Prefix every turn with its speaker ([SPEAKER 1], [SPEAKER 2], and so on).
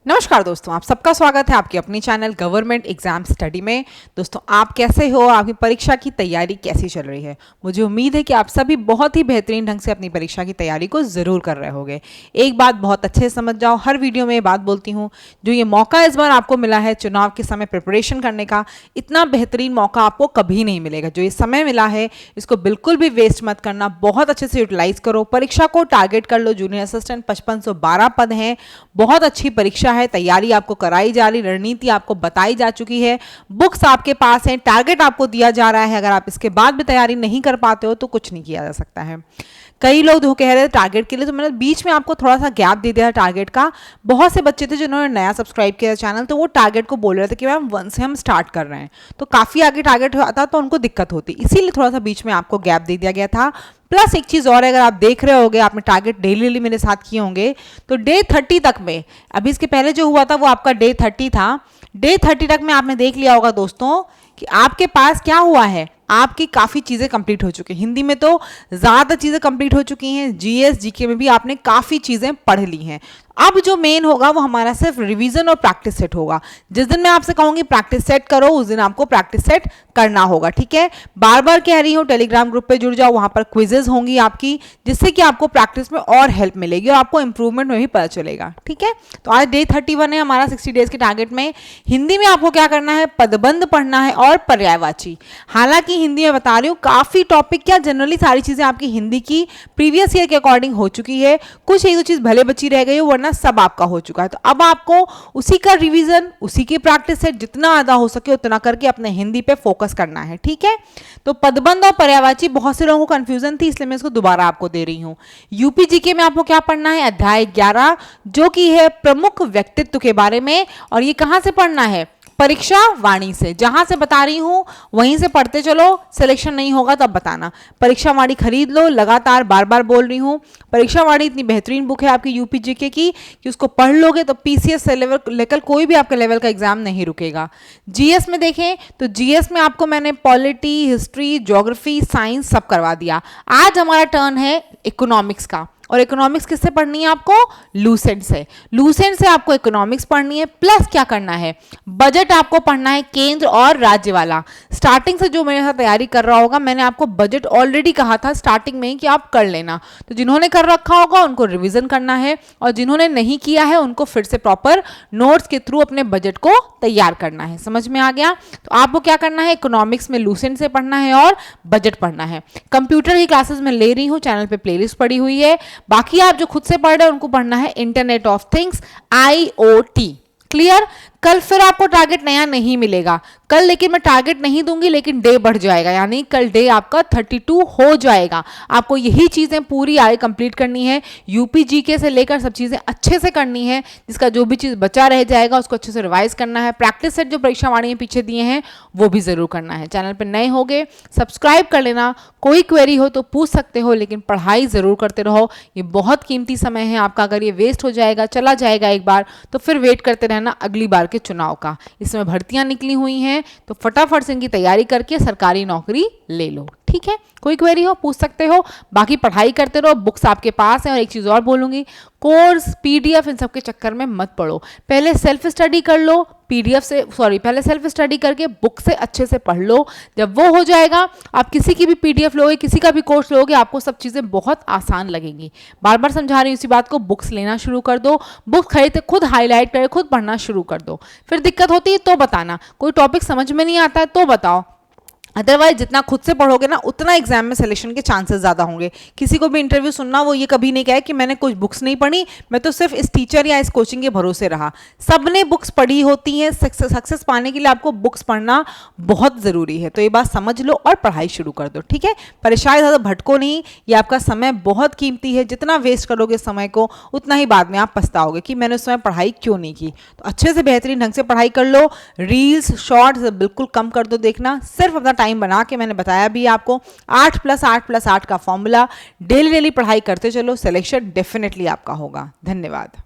[SPEAKER 1] नमस्कार दोस्तों, आप सबका स्वागत है आपके अपनी चैनल गवर्नमेंट एग्जाम स्टडी में। दोस्तों, आप कैसे हो? आपकी परीक्षा की तैयारी कैसी चल रही है? मुझे उम्मीद है कि आप सभी बहुत ही बेहतरीन ढंग से अपनी परीक्षा की तैयारी को ज़रूर कर रहे होंगे। एक बात बहुत अच्छे से समझ जाओ, हर वीडियो में ये बात बोलती हूँ, जो ये मौका इस बार आपको मिला है चुनाव के समय प्रिपरेशन करने का, इतना बेहतरीन मौका आपको कभी नहीं मिलेगा। जो ये समय मिला है इसको बिल्कुल भी वेस्ट मत करना, बहुत अच्छे से यूटिलाइज करो। परीक्षा को टारगेट कर लो। जूनियर असिस्टेंट 5512 पद हैं, बहुत अच्छी परीक्षा है। तैयारी आपको कराई जा रही, रणनीति आपको बताई जा चुकी है, बुक्स आपके पास हैं, टारगेट आपको दिया जा रहा है। अगर आप इसके बाद भी तैयारी नहीं कर पाते हो तो कुछ नहीं किया जा सकता है। कई लोग जो कह रहे थे टारगेट के लिए, तो मैंने बीच में आपको थोड़ा सा गैप दे दिया टारगेट का। बहुत से बच्चे थे जिन्होंने नया सब्सक्राइब किया चैनल, तो वो टारगेट को बोल रहे थे कि मैम 1 से हम स्टार्ट कर रहे हैं, तो काफ़ी आगे टारगेट आता तो उनको दिक्कत होती, इसीलिए थोड़ा सा बीच में आपको गैप दे दिया गया था। प्लस एक चीज़ और है, अगर आप देख रहे होंगे, आपने टारगेट डेली मेरे साथ किए होंगे, तो डे 30 तक में, अभी इसके पहले जो हुआ था वो आपका डे 30 था, डे 30 तक में आपने देख लिया होगा दोस्तों कि आपके पास क्या हुआ है, आपकी काफ़ी चीज़ें कंप्लीट हो चुकी हैं। हिंदी में तो ज़्यादा चीज़ें कंप्लीट हो चुकी हैं, जीएस जीके में भी आपने काफ़ी चीज़ें पढ़ ली हैं। अब जो मेन होगा वो हमारा सिर्फ रिवीजन और प्रैक्टिस सेट होगा। जिस दिन मैं आपसे कहूँगी प्रैक्टिस सेट करो, उस दिन आपको प्रैक्टिस सेट करना होगा, ठीक है। बार बार कह रही हूँ, टेलीग्राम ग्रुप पे जुड़ जाओ, वहाँ पर क्विजेज होंगी आपकी, जिससे कि आपको प्रैक्टिस में और हेल्प मिलेगी और आपको इंप्रूवमेंट में भी पता चलेगा, ठीक है। तो आज डे 31 है हमारा 60 डेज के टारगेट में। हिंदी में आपको क्या करना है, पदबंध पढ़ना है और पर्यायवाची। हालांकि हिंदी में बता रही हूँ, काफ़ी टॉपिक क्या जनरली सारी चीज़ें आपकी हिंदी की प्रीवियस ईयर के अकॉर्डिंग हो चुकी है, कुछ एक दो चीज़ भले बची रह गई हो, सब आपका हो चुका है। तो अब आपको उसी का रिवीजन, उसी की प्रैक्टिस से जितना ज़्यादा हो सके उतना करके अपने हिंदी पे फोकस करना है, ठीक है। तो पदबंध और पर्यायवाची बहुत से लोगों को कंफ्यूजन थी, इसलिए मैं इसको दोबारा आपको दे रही हूँ। यूपी जीके में आपको क्या पढ़ना है, अध्याय 11 जो कि है प्रमुख व्यक्तित्व के बारे में, और ये कहाँ से पढ़ना है, परीक्षा वाणी से। जहां से बता रही हूं वहीं से पढ़ते चलो, सिलेक्शन नहीं होगा तब बताना। परीक्षा वाणी खरीद लो, लगातार बार बार बोल रही हूं, परीक्षा वाणी इतनी बेहतरीन बुक है आपकी यूपी जीके की कि उसको पढ़ लोगे तो पीसीएस से लेकर कोई भी आपके लेवल का एग्जाम नहीं रुकेगा। जीएस में देखें तो जीएस में आपको मैंने पॉलिटी, हिस्ट्री, ज्योग्राफी, साइंस सब करवा दिया। आज हमारा टर्न है इकोनॉमिक्स का, और इकोनॉमिक्स किससे पढ़नी है आपको, लूसेंट से। लूसेंट से आपको इकोनॉमिक्स पढ़नी है, प्लस क्या करना है, बजट आपको पढ़ना है, केंद्र और राज्य वाला। स्टार्टिंग से जो मेरे साथ तैयारी कर रहा होगा, मैंने आपको बजट ऑलरेडी कहा था स्टार्टिंग में ही कि आप कर लेना, तो जिन्होंने कर रखा होगा उनको रिवीजन करना है, और जिन्होंने नहीं किया है उनको फिर से प्रॉपर नोट्स के थ्रू अपने बजट को तैयार करना है। समझ में आ गया? तो आपको क्या करना है, इकोनॉमिक्स में लूसेंट से पढ़ना है और बजट पढ़ना है। कंप्यूटर की क्लासेस में ले रही हूँ, चैनल पे प्लेलिस्ट पड़ी हुई है। बाकी आप जो खुद से पढ़ रहे हैं उनको पढ़ना है internet of things, IoT। Clear? कल फिर आपको टारगेट नया नहीं मिलेगा कल, लेकिन मैं टारगेट नहीं दूंगी, लेकिन डे बढ़ जाएगा, यानी कल डे आपका 32 हो जाएगा। आपको यही चीजें पूरी आगे कंप्लीट करनी है, यूपी जीके से लेकर सब चीजें अच्छे से करनी है। जिसका जो भी चीज बचा रह जाएगा उसको अच्छे से रिवाइज करना है। प्रैक्टिस सेट जो परीक्षा वाणी में पीछे दिए हैं वो भी जरूर करना है। चैनल पर नए होगे सब्सक्राइब कर लेना, कोई क्वेरी हो तो पूछ सकते हो, लेकिन पढ़ाई जरूर करते रहो। ये बहुत कीमती समय है आपका, अगर ये वेस्ट हो जाएगा, चला जाएगा एक बार, तो फिर वेट करते रहना अगली बार के चुनाव का। इसमें भर्तियां निकली हुई हैं, तो फटाफट से इनकी तैयारी करके सरकारी नौकरी ले लो, ठीक है। कोई क्वेरी हो पूछ सकते हो, बाकी पढ़ाई करते रहो, बुक्स आपके पास है। और एक चीज़ और बोलूँगी, कोर्स, पीडीएफ, इन सब के चक्कर में मत पढ़ो, पहले सेल्फ स्टडी कर लो, पीडीएफ से पहले सेल्फ स्टडी करके बुक से अच्छे से पढ़ लो। जब वो हो जाएगा, आप किसी की भी पीडीएफ लोगे, किसी का भी कोर्स लोगे, आपको सब चीज़ें बहुत आसान लगेंगी। बार बार समझा रही हूँ इसी बात को, बुक्स लेना शुरू कर दो, बुक खरीदते खुद हाईलाइट करके खुद पढ़ना शुरू कर दो। फिर दिक्कत होती है तो बताना, कोई टॉपिक समझ में नहीं आता है तो बताओ, अदरवाइज जितना खुद से पढ़ोगे ना उतना एग्जाम में सिलेक्शन के चांसेस ज़्यादा होंगे। किसी को भी इंटरव्यू सुनना, वो ये कभी नहीं कहे कि मैंने कुछ बुक्स नहीं पढ़ी, मैं तो सिर्फ इस टीचर या इस कोचिंग के भरोसे रहा। सबने बुक्स पढ़ी होती हैं, सक्सेस पाने के लिए आपको बुक्स पढ़ना बहुत ज़रूरी है। तो ये बात समझ लो और पढ़ाई शुरू कर दो, ठीक है। परेशान ज़्यादा भटको नहीं, ये आपका समय बहुत कीमती है, जितना वेस्ट करोगे समय को उतना ही बाद में आप पछताओगे कि मैंने उस समय पढ़ाई क्यों नहीं की। तो अच्छे से बेहतरीन ढंग से पढ़ाई कर लो, रील्स शॉर्ट्स बिल्कुल कम कर दो देखना, सिर्फ अपना टाइम बना के, मैंने बताया भी आपको 8+8+8 का फॉर्मूला, डेली पढ़ाई करते चलो, सिलेक्शन डेफिनेटली आपका होगा। धन्यवाद।